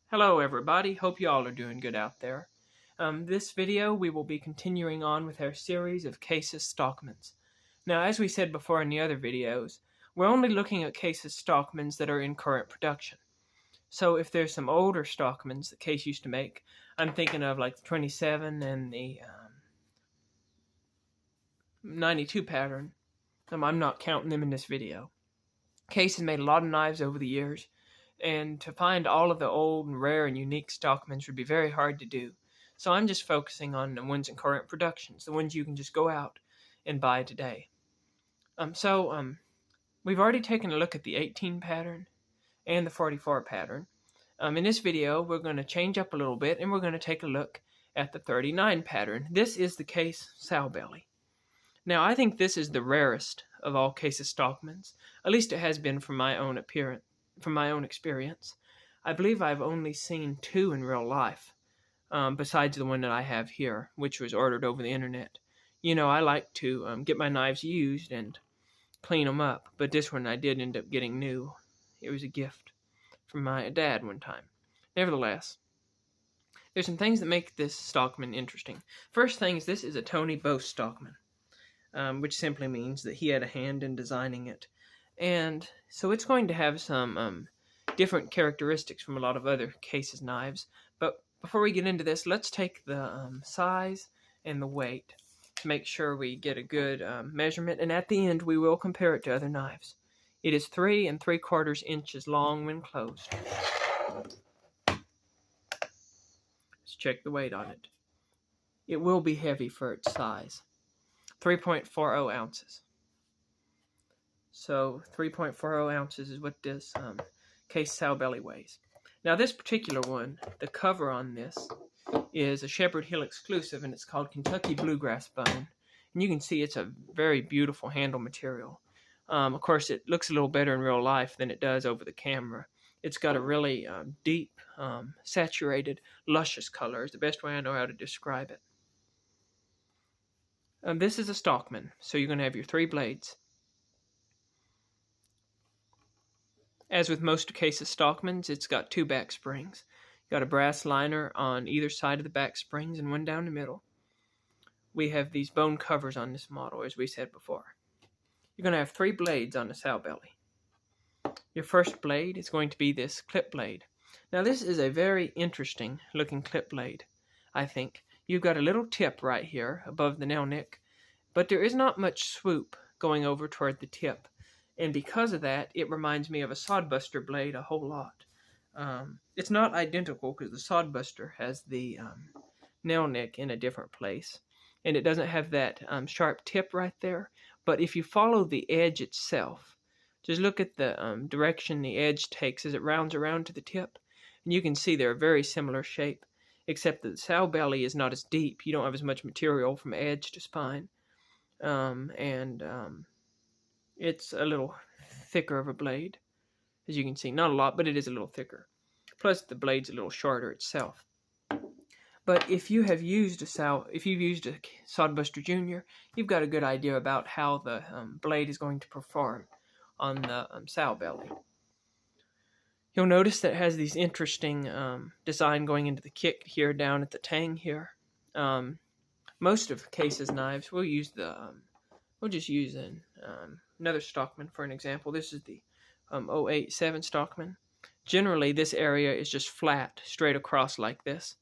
Hello everybody, hope you all are doing good out there. This video we will be continuing on with our series of cases Stockmans. Now as we said before in the other videos, we're only looking at cases Stockmans that are in current production. So if there's some older Stockmans that Case used to make, I'm thinking of like the 27 and the 92 pattern, I'm not counting them in this video. Case has made a lot of knives over the years, and to find all of the old and rare and unique Stockmans would be very hard to do. So I'm just focusing on the ones in current productions, the ones you can just go out and buy today. We've already taken a look at the 18 pattern and the 44 pattern. In this video, we're going to change up a little bit, and we're going to take a look at the 39 pattern. This is the Case Sowbelly. Now, I think this is the rarest of all Cases Stockmans. At least it has been from my own experience. I believe I've only seen two in real life, besides the one that I have here, which was ordered over the internet. You know, I like to get my knives used and clean them up, but this one I did end up getting new. It was a gift from my dad one time. Nevertheless, there's some things that make this Stockman interesting. First thing is, this is a Tony Bose Stockman. Which simply means that he had a hand in designing it. And so it's going to have some different characteristics from a lot of other Cases knives. But before we get into this, let's take the size and the weight to make sure we get a good measurement. And at the end, we will compare it to other knives. It is 3 3/4 inches long when closed. Let's check the weight on it. It will be heavy for its size. 3.40 ounces. So 3.40 ounces is what this Case Sowbelly weighs. Now this particular one, the cover on this is a Shepherd Hill exclusive, and it's called Kentucky Bluegrass Bone. And you can see it's a very beautiful handle material. Of course, it looks a little better in real life than it does over the camera. It's got a really deep, saturated, luscious color is the best way I know how to describe it. This is a Stockman, so you're going to have your 3 blades. As with most Cases Stockmans, it's got 2 back springs. You've got a brass liner on either side of the back springs and one down the middle. We have these bone covers on this model, as we said before. You're going to have 3 blades on the Sowbelly. Your first blade is going to be this clip blade. Now this is a very interesting looking clip blade, I think. You've got a little tip right here above the nail nick, but there is not much swoop going over toward the tip. And because of that, it reminds me of a sodbuster blade a whole lot. It's not identical because the sodbuster has the nail nick in a different place, and it doesn't have that sharp tip right there. But if you follow the edge itself, just look at the direction the edge takes as it rounds around to the tip, and you can see they're a very similar shape, except that the Sowbelly is not as deep. You don't have as much material from edge to spine. It's a little thicker of a blade, as you can see. Not a lot, but it is a little thicker. Plus, the blade's a little shorter itself. But if you have used a Sodbuster Junior, you've got a good idea about how the blade is going to perform on the Sowbelly. You'll notice that it has these interesting design going into the kick here, down at the tang here. Most of Case's knives, we'll just use another Stockman for an example. This is the 087 Stockman. Generally, this area is just flat, straight across like this,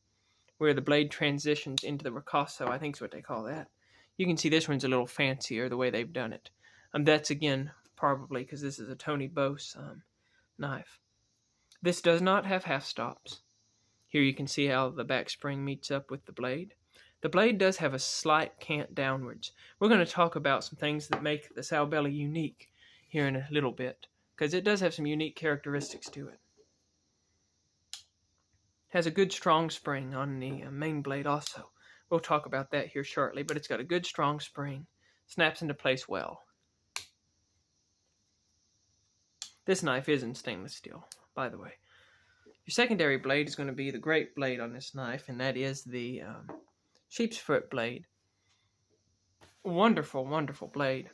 where the blade transitions into the ricasso, I think is what they call that. You can see this one's a little fancier, the way they've done it. That's, again, probably because this is a Tony Bose knife. This does not have half stops. Here you can see how the back spring meets up with the blade. The blade does have a slight cant downwards. We're going to talk about some things that make the Sowbelly unique here in a little bit, because it does have some unique characteristics to it. It has a good strong spring on the main blade also. We'll talk about that here shortly, but it's got a good strong spring. Snaps into place well. This knife is in stainless steel, by the way. Your secondary blade is going to be the great blade on this knife, and that is the sheep's foot blade. Wonderful, wonderful blade.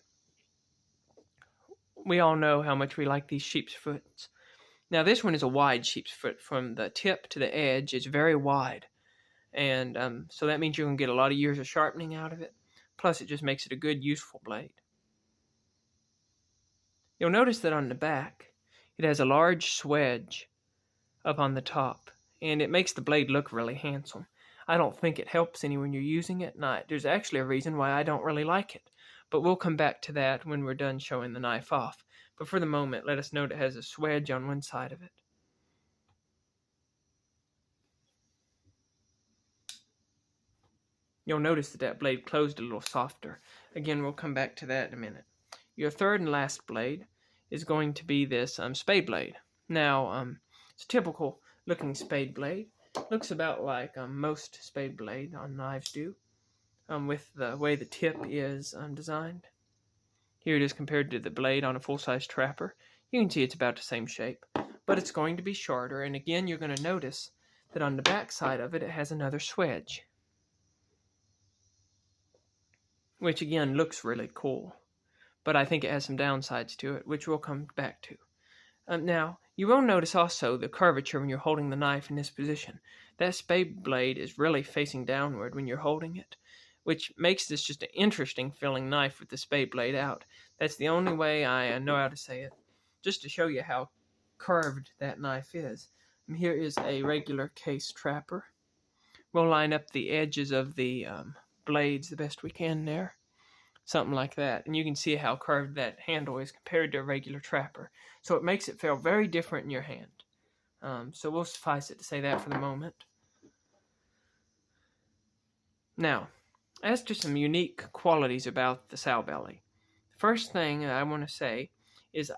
We all know how much we like these sheep's foots. Now this one is a wide sheep's foot. From the tip to the edge, it's very wide. And so that means you're going to get a lot of years of sharpening out of it. Plus, it just makes it a good, useful blade. You'll notice that on the back, it has a large swedge up on the top, and it makes the blade look really handsome. I don't think it helps any when you're using it. There's actually a reason why I don't really like it, but we'll come back to that when we're done showing the knife off. But for the moment, let us note it has a swedge on one side of it. You'll notice that that blade closed a little softer. Again, we'll come back to that in a minute. Your third and last blade is going to be this spade blade. Now, it's a typical looking spade blade. Looks about like most spade blade on knives do, with the way the tip is designed. Here it is compared to the blade on a full-size trapper. You can see it's about the same shape, but it's going to be shorter. And again, you're going to notice that on the back side of it, it has another swedge, which again looks really cool. But I think it has some downsides to it, which we'll come back to. Now, you will notice also the curvature when you're holding the knife in this position. That spade blade is really facing downward when you're holding it, which makes this just an interesting feeling knife with the spade blade out. That's the only way I know how to say it, just to show you how curved that knife is. And here is a regular case trapper. We'll line up the edges of the blades the best we can there. Something like that. And you can see how curved that handle is compared to a regular trapper. So it makes it feel very different in your hand. So we'll suffice it to say that for the moment. Now, as to some unique qualities about the Sowbelly. First thing I want to say is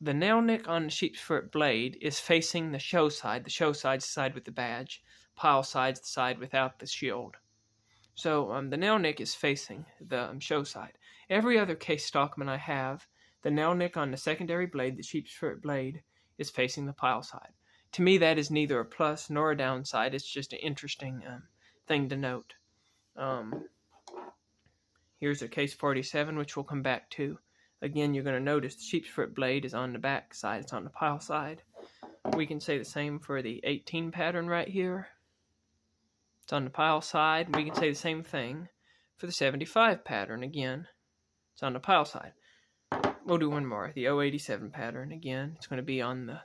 the nail nick on the sheep's foot blade is facing the show side. The show side's the side with the badge. Pile side's the side without the shield. So the nail nick is facing the show side. Every other case Stockman I have, the nail nick on the secondary blade, the sheep's foot blade, is facing the pile side. To me, that is neither a plus nor a downside. It's just an interesting thing to note. Here's a case 47, which we'll come back to. Again, you're going to notice the sheep's foot blade is on the back side. It's on the pile side. We can say the same for the 18 pattern right here. It's on the pile side. We can say the same thing for the 75 pattern. Again, it's on the pile side. We'll do one more. The 087 pattern. Again, it's going to be on the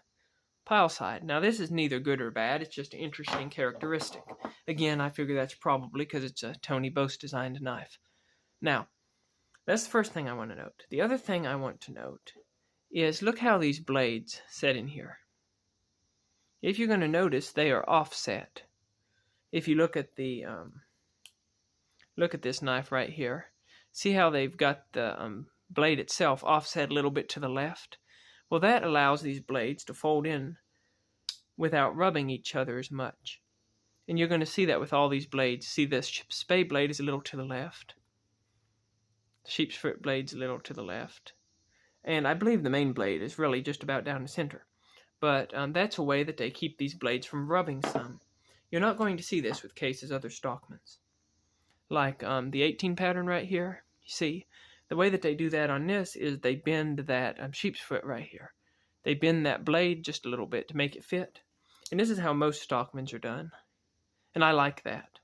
pile side. Now, this is neither good or bad. It's just an interesting characteristic. Again, I figure that's probably because it's a Tony Bose designed knife. Now, that's the first thing I want to note. The other thing I want to note is look how these blades set in here. If you're going to notice, they are offset. If you look at the look at this knife right here, see how they've got the blade itself offset a little bit to the left? Well, that allows these blades to fold in without rubbing each other as much. And you're going to see that with all these blades. See, this spade blade is a little to the left. The sheep's foot blade's a little to the left. And I believe the main blade is really just about down the center. But that's a way that they keep these blades from rubbing some. You're not going to see this with cases other Stockmans. Like the 18 pattern right here, you see, the way that they do that on this is they bend that sheep's foot right here. They bend that blade just a little bit to make it fit. And this is how most Stockmans are done. And I like that.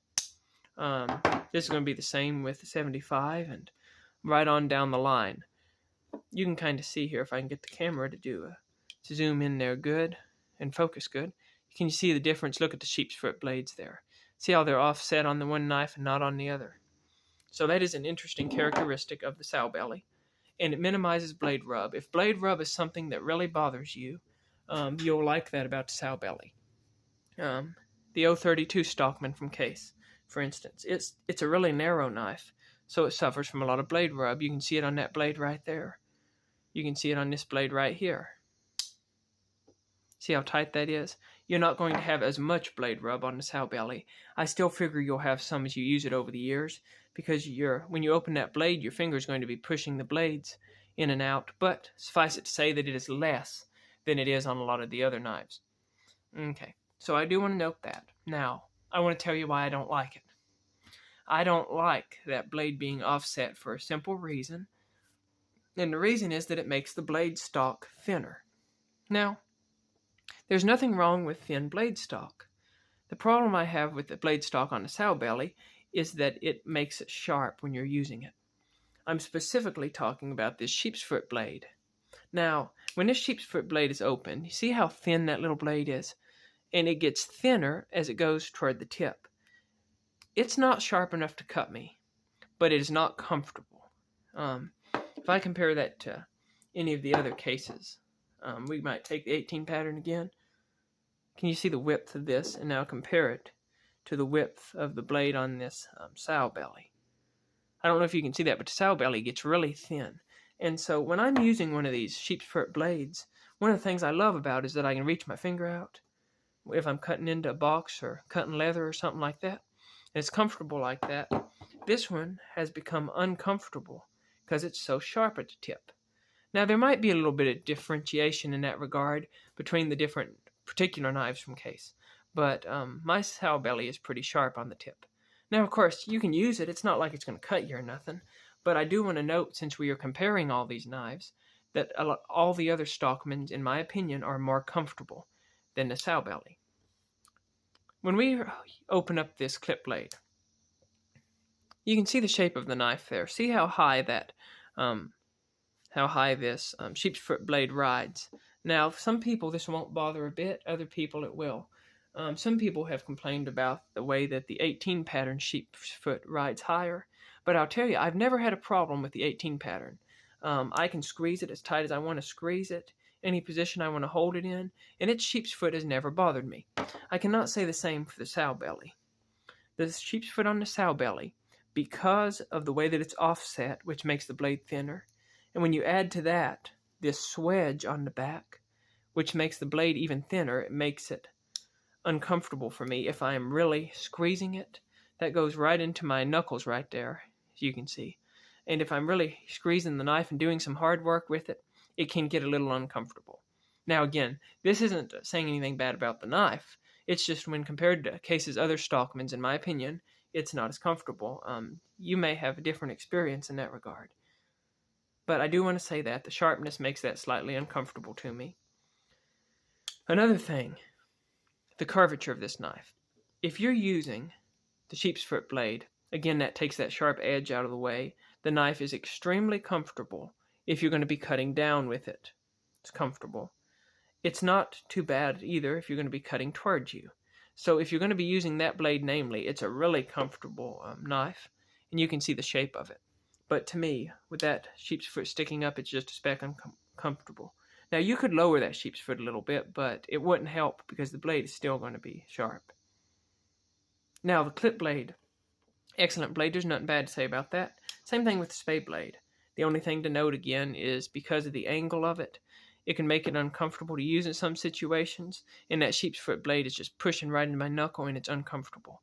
This is going to be the same with the 75 and right on down the line. You can kind of see here if I can get the camera to zoom in there good and focus good. Can you see the difference? Look at the sheep's foot blades there. See how they're offset on the one knife and not on the other. So that is an interesting characteristic of the Sowbelly, and it minimizes blade rub. If blade rub is something that really bothers you, you'll like that about the Sowbelly. The 032 Stockman from Case, for instance, it's a really narrow knife, so it suffers from a lot of blade rub. You can see it on that blade right there. You can see it on this blade right here. See how tight that is? You're not going to have as much blade rub on the Sowbelly. I still figure you'll have some as you use it over the years, because when you open that blade, your finger is going to be pushing the blades in and out, but suffice it to say that it is less than it is on a lot of the other knives. Okay, so I do want to note that. Now, I want to tell you why I don't like it. I don't like that blade being offset for a simple reason, and the reason is that it makes the blade stock thinner. Now, There's nothing wrong with thin blade stock. The problem I have with the blade stock on the Sowbelly is that it makes it sharp when you're using it. I'm specifically talking about this sheep's foot blade. Now, when this sheep's foot blade is open, you see how thin that little blade is? And it gets thinner as it goes toward the tip. It's not sharp enough to cut me, but it is not comfortable. If I compare that to any of the other cases, we might take the 18 pattern again. Can you see the width of this? And now compare it to the width of the blade on this Sowbelly. I don't know if you can see that, but the Sowbelly gets really thin. And so when I'm using one of these sheep's foot blades, one of the things I love about it is that I can reach my finger out if I'm cutting into a box or cutting leather or something like that. And it's comfortable like that. This one has become uncomfortable because it's so sharp at the tip. Now there might be a little bit of differentiation in that regard between the different particular knives from Case, but my Sowbelly is pretty sharp on the tip. Now of course you can use it, it's not like it's going to cut you or nothing, but I do want to note, since we are comparing all these knives, that all the other Stockmans, in my opinion, are more comfortable than the Sowbelly. When we open up this clip blade, you can see the shape of the knife there. See how high that, this sheep's foot blade rides. Now, some people this won't bother a bit. Other people it will. Some people have complained about the way that the 18 pattern sheep's foot rides higher. But I'll tell you, I've never had a problem with the 18 pattern. I can squeeze it as tight as I want to squeeze it, any position I want to hold it in, and its sheep's foot has never bothered me. I cannot say the same for the Sowbelly. The sheep's foot on the Sowbelly, because of the way that it's offset, which makes the blade thinner, and when you add to that this swedge on the back, which makes the blade even thinner, it makes it uncomfortable for me if I am really squeezing it. That goes right into my knuckles right there, as you can see. And if I'm really squeezing the knife and doing some hard work with it, it can get a little uncomfortable. Now again, this isn't saying anything bad about the knife. It's just when compared to Case's other Stockmans, in my opinion, it's not as comfortable. You may have a different experience in that regard. But I do want to say that the sharpness makes that slightly uncomfortable to me. Another thing, the curvature of this knife. If you're using the sheep's foot blade, again, that takes that sharp edge out of the way. The knife is extremely comfortable if you're going to be cutting down with it. It's comfortable. It's not too bad either if you're going to be cutting towards you. So if you're going to be using that blade, namely, it's a really comfortable knife, and you can see the shape of it. But to me, with that sheep's foot sticking up, it's just a speck uncomfortable. Now, you could lower that sheep's foot a little bit, but it wouldn't help because the blade is still going to be sharp. Now, the clip blade. Excellent blade. There's nothing bad to say about that. Same thing with the spade blade. The only thing to note again is because of the angle of it, it can make it uncomfortable to use in some situations, and that sheep's foot blade is just pushing right into my knuckle, and it's uncomfortable.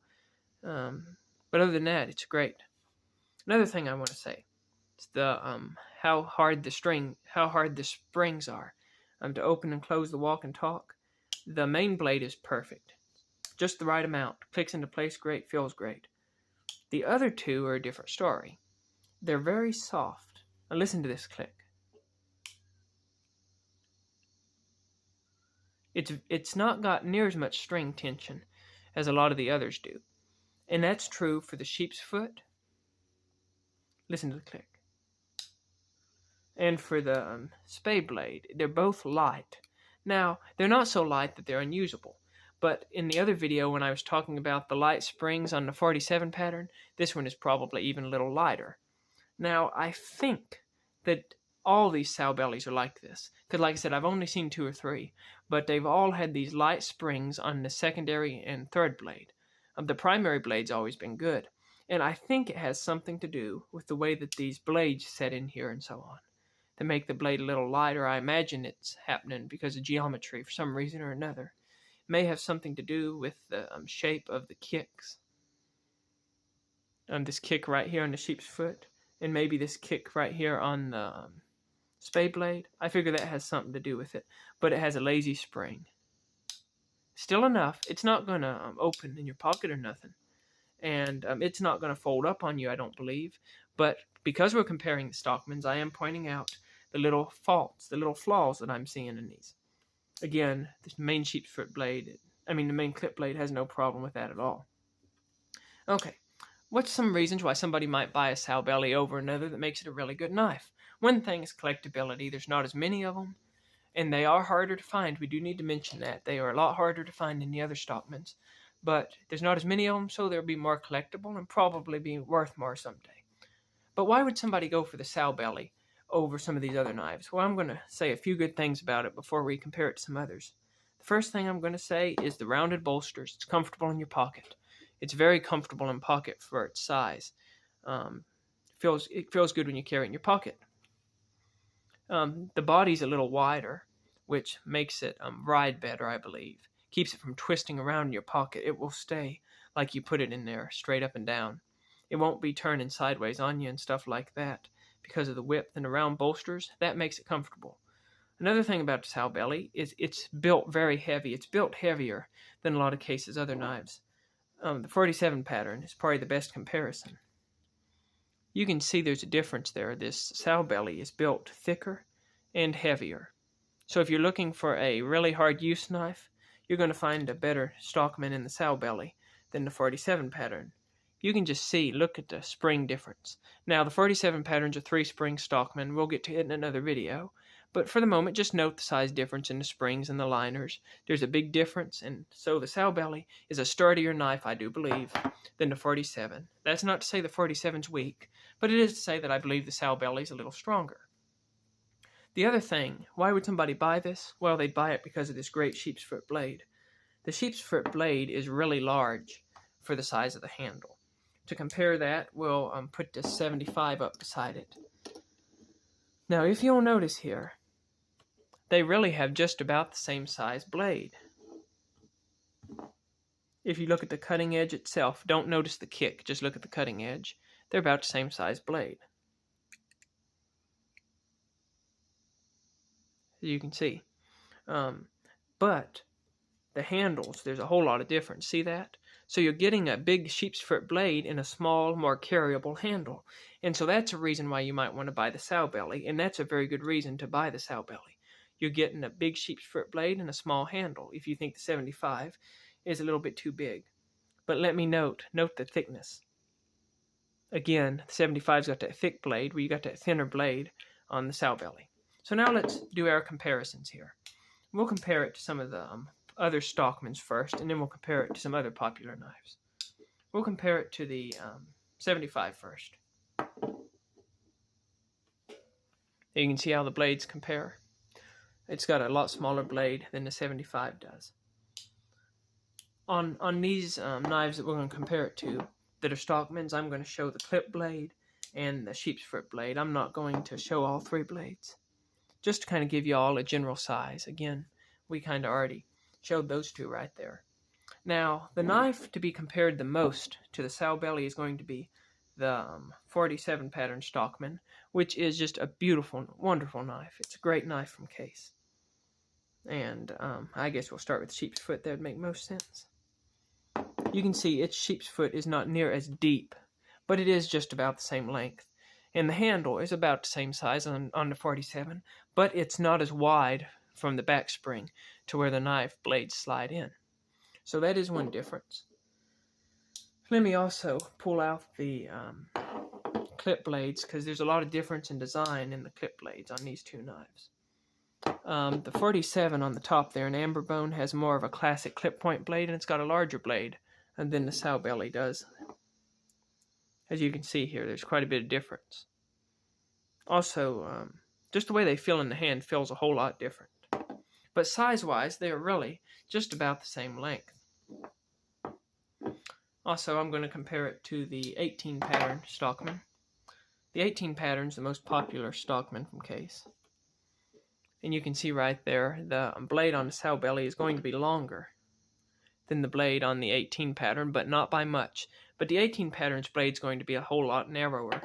But other than that, it's great. Another thing I want to say is the how hard the springs are to open and close the walk and talk. The main blade is perfect, just the right amount. Clicks into place great, feels great. The other two are a different story. They're very soft. Now listen to this click. It's not got near as much string tension as a lot of the others do. And that's true for the sheep's foot. Listen to the click. And for the spade blade, they're both light. Now, they're not so light that they're unusable. But in the other video, when I was talking about the light springs on the 47 pattern, this one is probably even a little lighter. Now, I think that all these Sowbellys are like this. Because like I said, I've only seen 2 or 3. But they've all had these light springs on the secondary and third blade. The primary blade's always been good. And I think it has something to do with the way that these blades set in here and so on. To make the blade a little lighter, I imagine it's happening because of geometry for some reason or another. It may have something to do with the shape of the kicks. This kick right here on the sheep's foot, and maybe this kick right here on the spade blade. I figure that has something to do with it, but it has a lazy spring. Still enough. It's not going to open in your pocket or nothing. And it's not going to fold up on you, I don't believe. But because we're comparing the Stockmans, I am pointing out the little faults, the little flaws that I'm seeing in these. Again, the main sheep's foot blade, the main clip blade has no problem with that at all. Okay, what's some reasons why somebody might buy a Sowbelly over another that makes it a really good knife? One thing is collectability. There's not as many of them, and they are harder to find. We do need to mention that. They are a lot harder to find than the other Stockmans, but there's not as many of them, so they'll be more collectible and probably be worth more someday. But why would somebody go for the Sowbelly over some of these other knives? Well, I'm going to say a few good things about it before we compare it to some others. The first thing I'm going to say is the rounded bolsters. It's comfortable in your pocket. It's very comfortable in pocket for its size. It feels good when you carry it in your pocket. The body's a little wider, which makes it ride better, I believe. Keeps it from twisting around in your pocket. It will stay like you put it in there, straight up and down. It won't be turning sideways on you and stuff like that because of the width and the round bolsters. That makes it comfortable. Another thing about the Sowbelly is it's built very heavy. It's built heavier than a lot of cases other knives. The 47 pattern is probably the best comparison. You can see there's a difference there. This Sowbelly is built thicker and heavier. So if you're looking for a really hard use knife, you're going to find a better Stockman in the Sowbelly than the 47 pattern. You can just look at the spring difference. Now the 47 pattern's a 3-spring Stockman. We'll get to it in another video. But for the moment, just note the size difference in the springs and the liners. There's a big difference, and so the Sowbelly is a sturdier knife, I do believe, than the 47. That's not to say the 47's weak, but it is to say that I believe the Sowbelly's a little stronger. The other thing, why would somebody buy this? Well, they'd buy it because of this great sheep's foot blade. The sheep's foot blade is really large for the size of the handle. To compare that, we'll put this 75 up beside it. Now, if you'll notice here, they really have just about the same size blade. If you look at the cutting edge itself, don't notice the kick, just look at the cutting edge. They're about the same size blade. As you can see. But the handles, there's a whole lot of difference. See that? So you're getting a big sheep's foot blade in a small, more carryable handle. And so that's a reason why you might want to buy the Sowbelly, and that's a very good reason to buy the Sowbelly. You're getting a big sheep's foot blade and a small handle if you think the 75 is a little bit too big. But let me note the thickness. Again, the 75's got that thick blade where you got that thinner blade on the Sowbelly. So now let's do our comparisons here. We'll compare it to some of the other Stockmans first, and then we'll compare it to some other popular knives. We'll compare it to the 75 first. You can see how the blades compare. It's got a lot smaller blade than the 75 does. On these knives that we're going to compare it to, that are Stockmans, I'm going to show the clip blade and the sheep's foot blade. I'm not going to show all 3 blades. Just to kind of give you all a general size. Again, we kind of already showed those 2 right there. Now, the knife to be compared the most to the Sowbelly is going to be the 47 pattern Stockman, which is just a beautiful, wonderful knife. It's a great knife from Case. And I guess we'll start with sheep's foot. That would make most sense. You can see its sheep's foot is not near as deep, but it is just about the same length. And the handle is about the same size on the 47, but it's not as wide from the back spring to where the knife blades slide in. So that is one difference. Let me also pull out the clip blades, because there's a lot of difference in design in the clip blades on these 2 knives. The 47 on the top there in amber bone has more of a classic clip point blade, and it's got a larger blade than the Sowbelly does. As you can see here, there's quite a bit of difference. Also, just the way they feel in the hand feels a whole lot different. But size-wise, they are really just about the same length. Also, I'm going to compare it to the 18 pattern Stockman. The 18 pattern is the most popular Stockman from Case. And you can see right there, the blade on the Sowbelly is going to be longer than the blade on the 18 pattern, but not by much. But the 18 pattern's blade is going to be a whole lot narrower.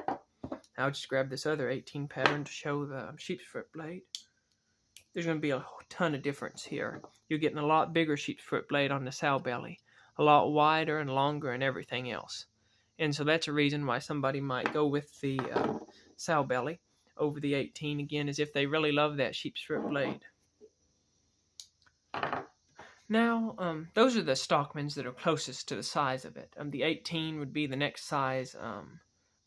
I'll just grab this other 18 pattern to show the sheep's foot blade. There's going to be a ton of difference here. You're getting a lot bigger sheep's foot blade on the Sowbelly, a lot wider and longer and everything else. And so that's a reason why somebody might go with the Sowbelly over the 18 again, is if they really love that sheep's foot blade. Now, those are the Stockmans that are closest to the size of it. The 18 would be the next size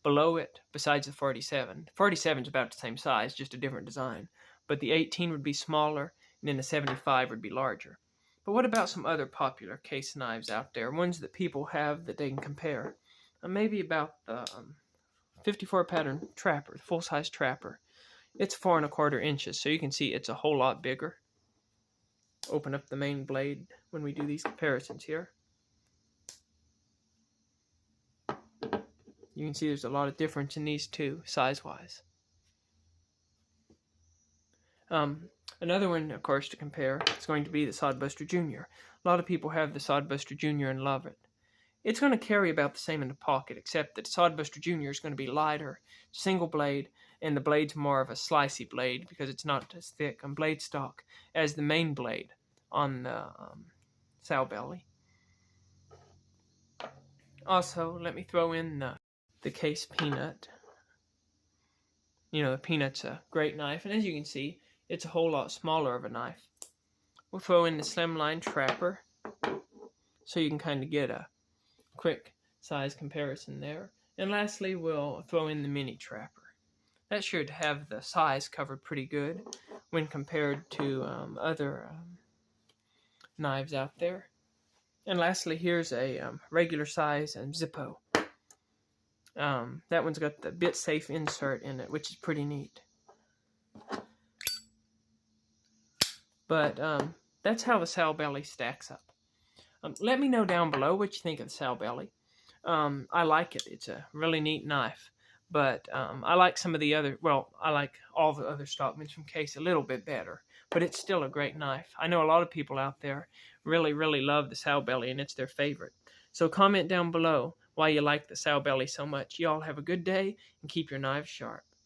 below it, besides the 47. The 47 is about the same size, just a different design. But the 18 would be smaller, and then the 75 would be larger. But what about some other popular case knives out there, ones that people have that they can compare? Maybe about the 54 pattern trapper, the full-size trapper. It's 4 1/4 inches, so you can see it's a whole lot bigger. Open up the main blade when we do these comparisons here. You can see there's a lot of difference in these two, size-wise. Another one, of course, to compare is going to be the Sodbuster Jr. A lot of people have the Sodbuster Jr. and love it. It's going to carry about the same in the pocket, except that Sodbuster Jr. is going to be lighter, single blade, and the blade's more of a slicey blade because it's not as thick on blade stock as the main blade on the Sowbelly. Also, let me throw in the Case Peanut. You know, the Peanut's a great knife, and as you can see, it's a whole lot smaller of a knife. We'll throw in the Slimline Trapper, so you can kind of get a quick size comparison there. And lastly, we'll throw in the Mini Trapper. That should have the size covered pretty good when compared to other knives out there. And lastly, here's a regular size Zippo. That one's got the bit safe insert in it, which is pretty neat. But that's how the Sowbelly stacks up. Let me know down below what you think of the Sowbelly. I like it. It's a really neat knife. But I like some of the other, well, I like all the other Stockmans from Case a little bit better. But it's still a great knife. I know a lot of people out there really, really love the Sowbelly, and it's their favorite. So comment down below why you like the Sowbelly so much. Y'all have a good day, and keep your knives sharp.